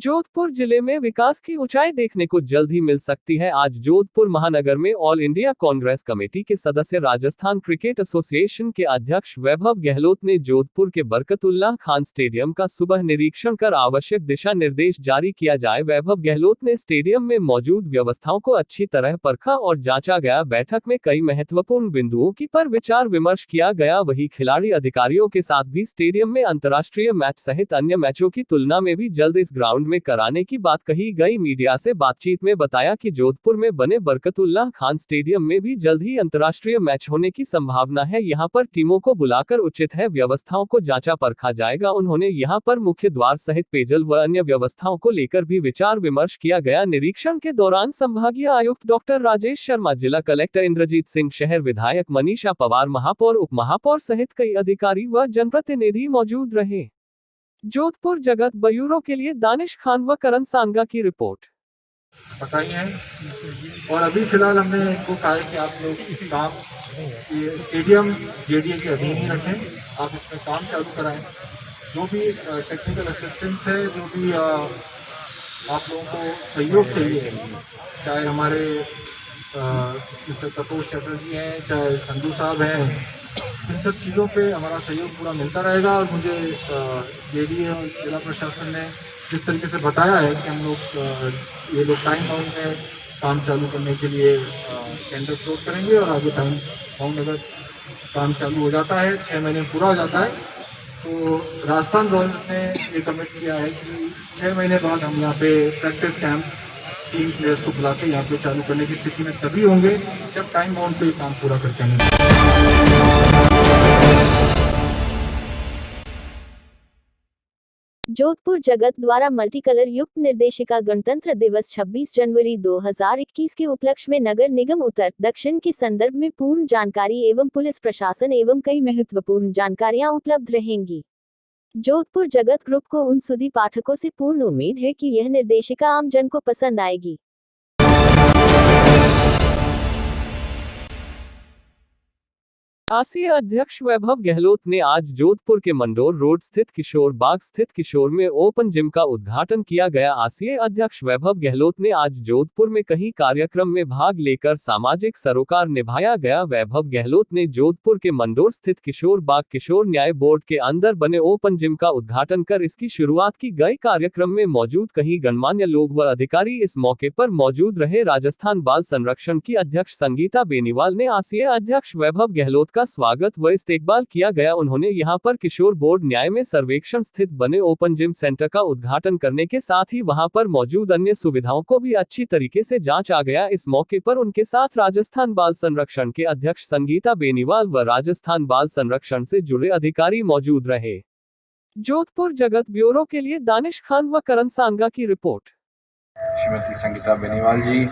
जोधपुर जिले में विकास की ऊंचाई देखने को जल्द ही मिल सकती है। आज जोधपुर महानगर में ऑल इंडिया कांग्रेस कमेटी के सदस्य राजस्थान क्रिकेट एसोसिएशन के अध्यक्ष वैभव गहलोत ने जोधपुर के बरकतुल्लाह खान स्टेडियम का सुबह निरीक्षण कर आवश्यक दिशा निर्देश जारी किया जाए। वैभव गहलोत ने स्टेडियम में मौजूद व्यवस्थाओं को अच्छी तरह परखा और जांचा गया। बैठक में कई महत्वपूर्ण बिंदुओं की पर विचार विमर्श किया गया। वहीं खिलाड़ी अधिकारियों के साथ भी स्टेडियम में अंतर्राष्ट्रीय मैच सहित अन्य मैचों की तुलना में भी जल्द इस ग्राउंड में कराने की बात कही गई। मीडिया से बातचीत में बताया कि जोधपुर में बने बरकतुल्लाह खान स्टेडियम में भी जल्द ही अंतर्राष्ट्रीय मैच होने की संभावना है। यहां पर टीमों को बुलाकर उचित है व्यवस्थाओं को जांचा परखा जाएगा। उन्होंने यहां पर मुख्य द्वार सहित पेयजल व अन्य व्यवस्थाओं को लेकर भी विचार विमर्श किया गया। निरीक्षण के दौरान संभागीय आयुक्त डॉक्टर राजेश शर्मा, जिला कलेक्टर इंद्रजीत सिंह, शहर विधायक मनीषा पवार, महापौर, उप महापौर सहित कई अधिकारी व जनप्रतिनिधि मौजूद रहे। जोधपुर जगत ब्यूरो के लिए दानिश खान व करण सांगा की रिपोर्ट। बताई है। और अभी फिलहाल हमने इनको कहा है कि आप लोग काम ये स्टेडियम जेडीए के अधीन ही रखें, आप इसमें काम चालू कराएं। जो भी टेक्निकल असिस्टेंस है, जो भी आप लोगों को सहयोग चाहिए, चाहे हमारे मिस्टर तपोष चटर्जी हैं, चाहे संधू साहब हैं, इन सब चीज़ों पे हमारा सहयोग पूरा मिलता रहेगा। और मुझे जेडीए और जिला प्रशासन ने जिस तरीके से बताया है कि हम लोग ये लोग टाइम बाउंड में काम चालू करने के लिए टेंडर क्लोज करेंगे, और आगे टाइम बाउंड अगर काम चालू हो जाता है, 6 महीने पूरा हो जाता है, तो राजस्थान रॉयल्स ने ये कमिट किया है कि 6 महीने बाद हम यहाँ पे प्रैक्टिस कैंप टीम प्लेयर्स को बुला के यहाँ पे चालू करने की स्थिति में तभी होंगे जब टाइम बाउंड पे काम पूरा करके हमें। जोधपुर जगत द्वारा मल्टी कलर युक्त निर्देशिका गणतंत्र दिवस 26 जनवरी 2021 के उपलक्ष्य में नगर निगम उत्तर दक्षिण के संदर्भ में पूर्ण जानकारी एवं पुलिस प्रशासन एवं कई महत्वपूर्ण जानकारियां उपलब्ध रहेंगी। जोधपुर जगत ग्रुप को उन सुधी पाठकों से पूर्ण उम्मीद है कि यह निर्देशिका आम जन को पसंद आएगी। आसिया अध्यक्ष वैभव गहलोत ने आज जोधपुर के मंडोर रोड स्थित किशोर बाग स्थित किशोर में ओपन जिम का उद्घाटन किया गया। आसिया अध्यक्ष वैभव गहलोत ने आज जोधपुर में कई कार्यक्रम में भाग लेकर सामाजिक सरोकार निभाया गया। वैभव गहलोत ने जोधपुर के मंडोर स्थित किशोर बाग किशोर न्याय बोर्ड के अंदर बने ओपन जिम का उद्घाटन कर इसकी शुरुआत की गई। कार्यक्रम में मौजूद कई गणमान्य लोग व अधिकारी इस मौके पर मौजूद रहे। राजस्थान बाल संरक्षण की अध्यक्ष संगीता बेनीवाल ने आसिया अध्यक्ष वैभव गहलोत का स्वागत व इस्तेकबाल किया गया। उन्होंने यहां पर किशोर बोर्ड न्याय में सर्वेक्षण स्थित बने ओपन जिम सेंटर का उद्घाटन करने के साथ ही वहां पर मौजूद अन्य सुविधाओं को भी अच्छी तरीके से जांचा गया। इस मौके पर उनके साथ राजस्थान बाल संरक्षण के अध्यक्ष संगीता बेनीवाल व राजस्थान बाल संरक्षण से जुड़े अधिकारी मौजूद रहे। जोधपुर जगत ब्यूरो के लिए दानिश खान व करण सांगा की रिपोर्ट। श्रीमती संगीता बेनीवाल जी,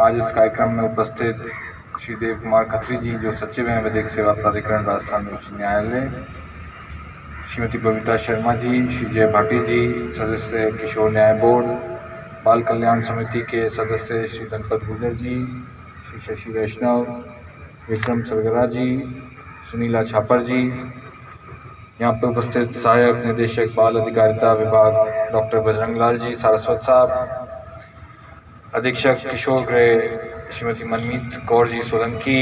आज इस कार्यक्रम में उपस्थित श्री देव कुमार खत्री जी, जो सचिव हैं विधिक सेवा प्राधिकरण राजस्थान उच्च न्यायालय, श्रीमती बबीता शर्मा जी, श्री जय भाटी जी, सदस्य किशोर न्याय बोर्ड, बाल कल्याण समिति के सदस्य श्री गणपत गुर्जर जी, श्री शशि वैष्णव, विक्रम सरगरा जी, सुनीला छापर जी, यहाँ पर उपस्थित सहायक निदेशक बाल अधिकारिता विभाग डॉक्टर बजरंग लाल जी सारस्वत साहब, अधीक्षक किशोर गृह श्रीमती मनमीत कौर जी सोलंकी,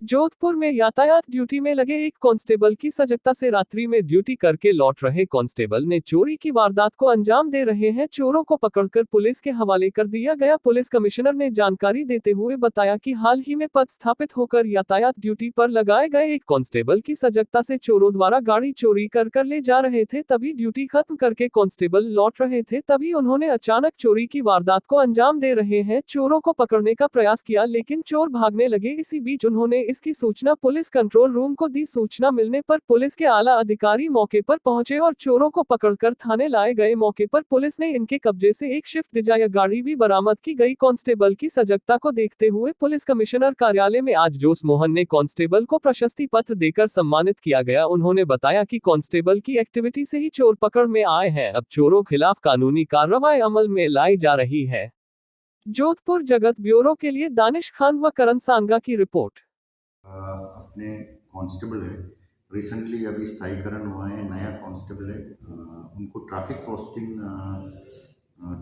जोधपुर में यातायात ड्यूटी में लगे एक कांस्टेबल की सजगता से रात्रि में ड्यूटी करके लौट रहे कांस्टेबल ने चोरी की वारदात को अंजाम दे रहे हैं। चोरों को पकड़कर पुलिस के हवाले कर दिया गया। पुलिस कमिश्नर ने जानकारी देते हुए बताया कि हाल ही में पदस्थापित होकर यातायात ड्यूटी पर लगाए गए एक कांस्टेबल की सजगता से चोरों द्वारा गाड़ी चोरी कर ले जा रहे थे। तभी ड्यूटी खत्म करके कांस्टेबल लौट रहे थे, तभी उन्होंने अचानक चोरी की वारदात को अंजाम दे रहे हैं। चोरों को पकड़ने का प्रयास किया लेकिन चोर भागने लगे। इसी बीच उन्होंने इसकी सूचना पुलिस कंट्रोल रूम को दी। सूचना मिलने पर पुलिस के आला अधिकारी मौके पर पहुंचे और चोरों को पकड़कर थाने लाए गए। मौके पर पुलिस ने इनके कब्जे से एक स्विफ्ट डिजायर गाड़ी भी बरामद की गई। कांस्टेबल की सजगता को देखते हुए पुलिस कमिश्नर कार्यालय में आज जोस मोहन ने कांस्टेबल को प्रशस्ति पत्र देकर सम्मानित किया गया। उन्होंने बताया कि कांस्टेबल की एक्टिविटी से ही चोर पकड़ में आए हैं। अब चोरों खिलाफ कानूनी कार्रवाई अमल में लाई जा रही है। जोधपुर जगत ब्यूरो के लिए दानिश खान व करण सांगा की रिपोर्ट। अपने कांस्टेबल है, रिसेंटली अभी स्थायीकरण हुआ है, नया कांस्टेबल है, उनको ट्रैफिक पोस्टिंग,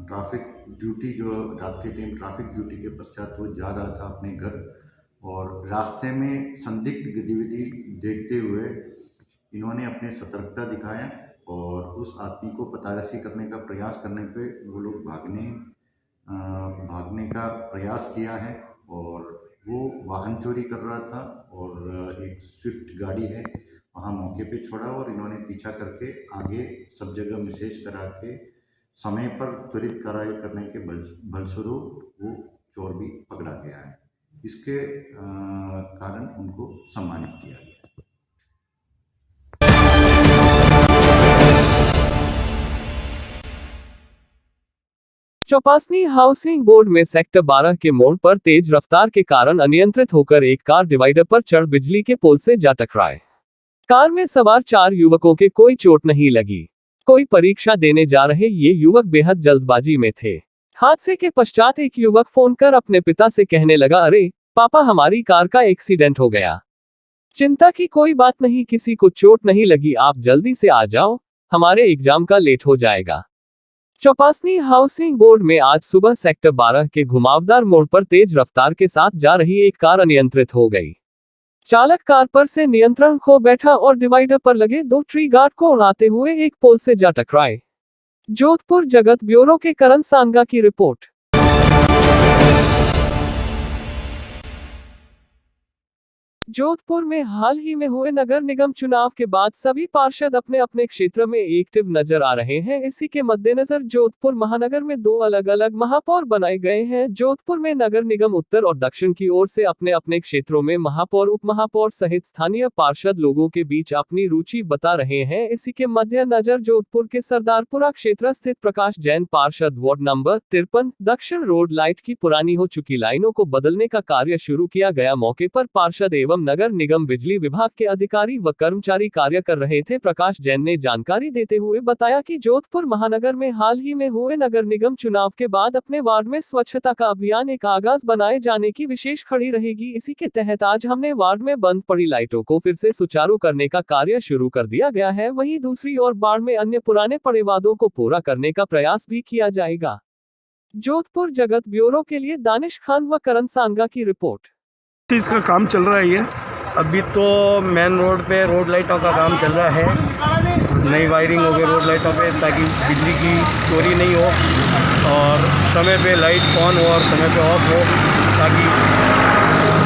ट्रैफिक ड्यूटी, जो रात के टाइम ट्रैफिक ड्यूटी के पश्चात वो जा रहा था अपने घर, और रास्ते में संदिग्ध गतिविधि देखते हुए इन्होंने अपने सतर्कता दिखाया और उस आदमी को पताराशी करने का प्रयास करने पे वो लोग भागने का प्रयास किया है, और वो वाहन चोरी कर रहा था और एक स्विफ्ट गाड़ी है वहाँ मौके पे छोड़ा, और इन्होंने पीछा करके आगे सब जगह मैसेज करा के समय पर त्वरित कार्रवाई करने के बलस्वरूप वो चोर भी पकड़ा गया है। इसके कारण उनको सम्मानित किया गया। चौपासनी हाउसिंग बोर्ड में सेक्टर 12 के मोड़ पर तेज रफ्तार के कारण अनियंत्रित होकर एक कार डिवाइडर पर चढ़ बिजली के पोल से जा टकराए। कार में सवार 4 युवकों के कोई चोट नहीं लगी। कोई परीक्षा देने जा रहे ये युवक बेहद जल्दबाजी में थे। हादसे के पश्चात एक युवक फोन कर अपने पिता से कहने लगा, अरे पापा, हमारी कार का एक्सीडेंट हो गया। चिंता की कोई बात नहीं, किसी को चोट नहीं लगी, आप जल्दी से आ जाओ, हमारे एग्जाम का लेट हो जाएगा। चौपासनी हाउसिंग बोर्ड में आज सुबह सेक्टर 12 के घुमावदार मोड़ पर तेज रफ्तार के साथ जा रही एक कार अनियंत्रित हो गई। चालक कार पर से नियंत्रण खो बैठा और डिवाइडर पर लगे 2 ट्री गार्ड को उड़ाते हुए एक पोल से जा टकराए। जोधपुर जगत ब्यूरो के करण सांगा की रिपोर्ट। जोधपुर में हाल ही में हुए नगर निगम चुनाव के बाद सभी पार्षद अपने अपने क्षेत्र में एक्टिव नजर आ रहे हैं। इसी के मद्देनजर जोधपुर महानगर में 2 अलग अलग महापौर बनाए गए हैं। जोधपुर में नगर निगम उत्तर और दक्षिण की ओर से अपने अपने क्षेत्रों में महापौर, उप महापौर सहित स्थानीय पार्षद लोगों के बीच अपनी रुचि बता रहे हैं। इसी के मद्देनजर जोधपुर के सरदारपुरा क्षेत्र स्थित प्रकाश जैन पार्षद वार्ड नंबर 53 दक्षिण रोड लाइट की पुरानी हो चुकी लाइनों को बदलने का कार्य शुरू किया गया। मौके पर पार्षद एवं नगर निगम बिजली विभाग के अधिकारी व कर्मचारी कार्य कर रहे थे। प्रकाश जैन ने जानकारी देते हुए बताया कि जोधपुर महानगर में हाल ही में हुए नगर निगम चुनाव के बाद अपने वार्ड में स्वच्छता का अभियान एक आगाज बनाए जाने की विशेष खड़ी रहेगी। इसी के तहत आज हमने वार्ड में बंद पड़ी लाइटों को फिर से सुचारू करने का कार्य शुरू कर दिया गया है। वहीं दूसरी ओर वार्ड में अन्य पुराने पड़े वादों को पूरा करने का प्रयास भी किया जाएगा। जोधपुर जगत ब्यूरो के लिए दानिश खान व करण सांगा की रिपोर्ट। चीज़ का काम चल रहा है ये अभी तो मेन रोड पे रोड लाइटों का काम चल रहा है। नई वायरिंग हो गई रोड लाइटों पे ताकि बिजली की चोरी नहीं हो और समय पे लाइट ऑन हो और समय पे ऑफ हो, ताकि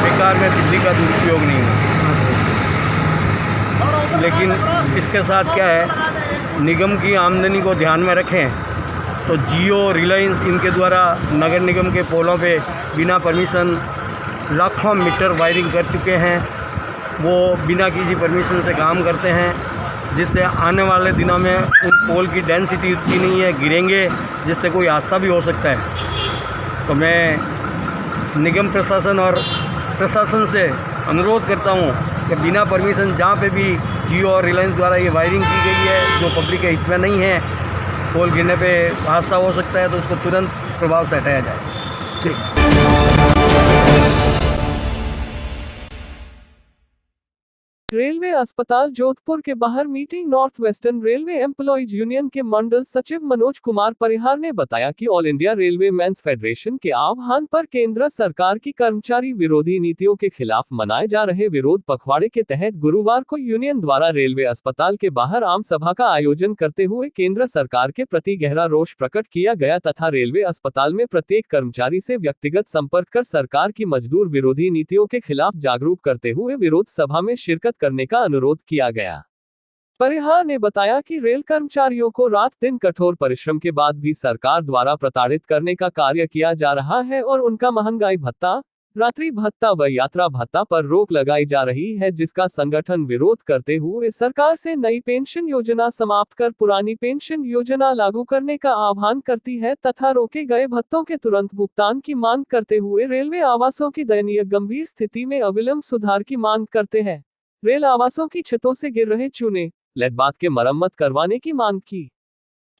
बेकार में बिजली का दुरुपयोग नहीं हो। लेकिन इसके साथ क्या है, निगम की आमदनी को ध्यान में रखें तो जियो, रिलायंस इनके द्वारा नगर निगम के पोलों पे बिना परमिशन लाखों मीटर वायरिंग कर चुके हैं। वो बिना किसी परमिशन से काम करते हैं, जिससे आने वाले दिनों में उन पोल की डेंसिटी उतनी नहीं है, गिरेंगे जिससे कोई हादसा भी हो सकता है। तो मैं निगम प्रशासन और प्रशासन से अनुरोध करता हूँ कि बिना परमिशन जहाँ पे भी जियो और रिलायंस द्वारा ये वायरिंग की गई है जो पब्लिक के हित में नहीं है, पोल गिरने पे हादसा हो सकता है, तो उसको तुरंत प्रभाव से हटाया जाए। ठीक। रेलवे अस्पताल जोधपुर के बाहर meeting. North western railway employees union के मंडल सचिव मनोज कुमार परिहार ने बताया कि all India railway men's federation के आह्वान पर केंद्र सरकार की कर्मचारी विरोधी नीतियों के खिलाफ मनाए जा रहे विरोध पखवाड़े के तहत गुरुवार को यूनियन द्वारा रेलवे अस्पताल के बाहर आम सभा का आयोजन करते हुए केंद्र सरकार के प्रति गहरा रोष प्रकट किया गया तथा रेलवे अस्पताल में प्रत्येक कर्मचारी से व्यक्तिगत संपर्क कर सरकार की मजदूर विरोधी नीतियों के खिलाफ जागरूक करते हुए विरोध सभा में शिरकत करने का अनुरोध किया गया। परिहार ने बताया कि रेल कर्मचारियों को रात दिन कठोर परिश्रम के बाद भी सरकार द्वारा प्रताड़ित करने का कार्य किया जा रहा है और उनका महंगाई भत्ता, रात्रि भत्ता व यात्रा भत्ता पर रोक लगाई जा रही है, जिसका संगठन विरोध करते हुए सरकार से नई पेंशन योजना समाप्त कर पुरानी पेंशन योजना लागू करने का आह्वान करती है तथा रोके गए भत्तों के तुरंत भुगतान की मांग करते हुए रेलवे आवासों की दयनीय गंभीर स्थिति में अविलंब सुधार की मांग करते हैं। रेल आवासों की छतों से गिर रहे चूने, लेटबात के मरम्मत करवाने की मांग की।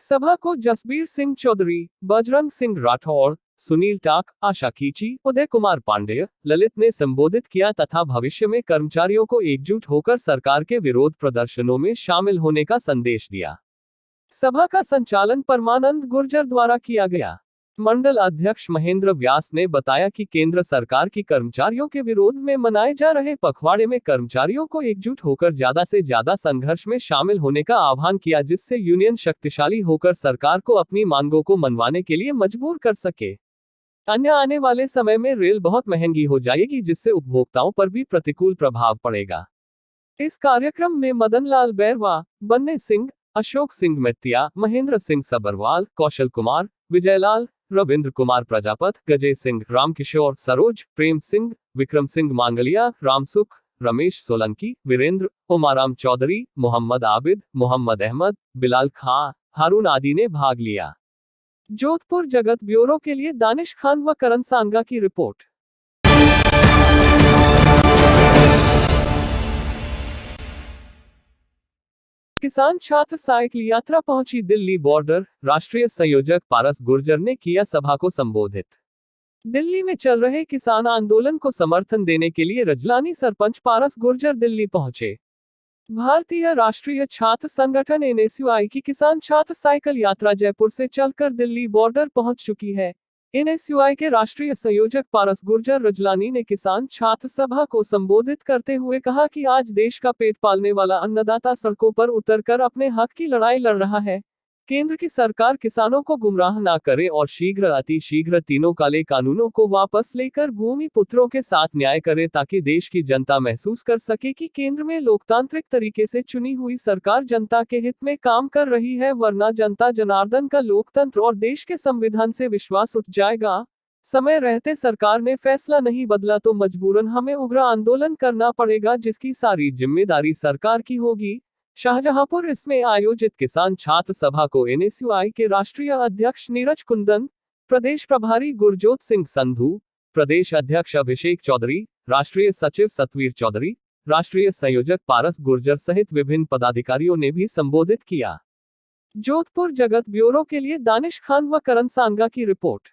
सभा को जसबीर सिंह चौधरी, बजरंग सिंह राठौड़, सुनील टाक, आशा कीची, उदय कुमार पांडेय, ललित ने संबोधित किया तथा भविष्य में कर्मचारियों को एकजुट होकर सरकार के विरोध प्रदर्शनों में शामिल होने का संदेश दिया। सभा का संचालन परमानंद गुर्जर द्वारा किया गया। मंडल अध्यक्ष महेंद्र व्यास ने बताया कि केंद्र सरकार की कर्मचारियों के विरोध में मनाए जा रहे पखवाड़े में कर्मचारियों को एकजुट होकर ज्यादा से ज्यादा संघर्ष में शामिल होने का आह्वान किया, जिससे यूनियन शक्तिशाली होकर सरकार को अपनी मांगों को मनवाने के लिए मजबूर कर सके। अन्य आने वाले समय में रेल बहुत महंगी हो जाएगी, जिससे उपभोक्ताओं पर भी प्रतिकूल प्रभाव पड़ेगा। इस कार्यक्रम में मदन लाल बैरवा, बन्ने सिंह, अशोक सिंह मेत्तिया, महेंद्र सिंह सबरवाल, कौशल कुमार, विजयलाल, रविंद्र कुमार प्रजापत, गजय सिंह, रामकिशोर, सरोज, प्रेम सिंह, विक्रम सिंह मांगलिया, रामसुख, रमेश सोलंकी, वीरेंद्र, उमाराम चौधरी, मोहम्मद आबिद, मोहम्मद अहमद, बिलाल खां, हारून आदि ने भाग लिया। जोधपुर जगत ब्यूरो के लिए दानिश खान व करण सांगा की रिपोर्ट। किसान छात्र साइकिल यात्रा पहुंची दिल्ली बॉर्डर। राष्ट्रीय संयोजक पारस गुर्जर ने किया सभा को संबोधित। दिल्ली में चल रहे किसान आंदोलन को समर्थन देने के लिए रजलानी सरपंच पारस गुर्जर दिल्ली पहुंचे। भारतीय राष्ट्रीय छात्र संगठन एनएसयूआई की किसान छात्र साइकिल यात्रा जयपुर से चलकर दिल्ली बॉर्डर पहुंच चुकी है। एनएसयूआई के राष्ट्रीय संयोजक पारस गुर्जर रजलानी ने किसान छात्र सभा को संबोधित करते हुए कहा कि आज देश का पेट पालने वाला अन्नदाता सड़कों पर उतरकर अपने हक की लड़ाई लड़ रहा है। केंद्र की सरकार किसानों को गुमराह ना करे और शीघ्र अति शीघ्र तीनों काले कानूनों को वापस लेकर भूमि पुत्रों के साथ न्याय करे, ताकि देश की जनता महसूस कर सके कि केंद्र में लोकतांत्रिक तरीके से चुनी हुई सरकार जनता के हित में काम कर रही है, वरना जनता जनार्दन का लोकतंत्र और देश के संविधान से विश्वास उठ जाएगा। समय रहते सरकार ने फैसला नहीं बदला तो मजबूरन हमें उग्र आंदोलन करना पड़ेगा, जिसकी सारी जिम्मेदारी सरकार की होगी। शाहजहांपुर इसमें आयोजित किसान छात्र सभा को एनएसयूआई के राष्ट्रीय अध्यक्ष नीरज कुंदन, प्रदेश प्रभारी गुरजोत सिंह संधू, प्रदेश अध्यक्ष अभिषेक चौधरी, राष्ट्रीय सचिव सतवीर चौधरी, राष्ट्रीय संयोजक पारस गुर्जर सहित विभिन्न पदाधिकारियों ने भी संबोधित किया। जोधपुर जगत ब्यूरो के लिए दानिश खान व करण सांगा की रिपोर्ट।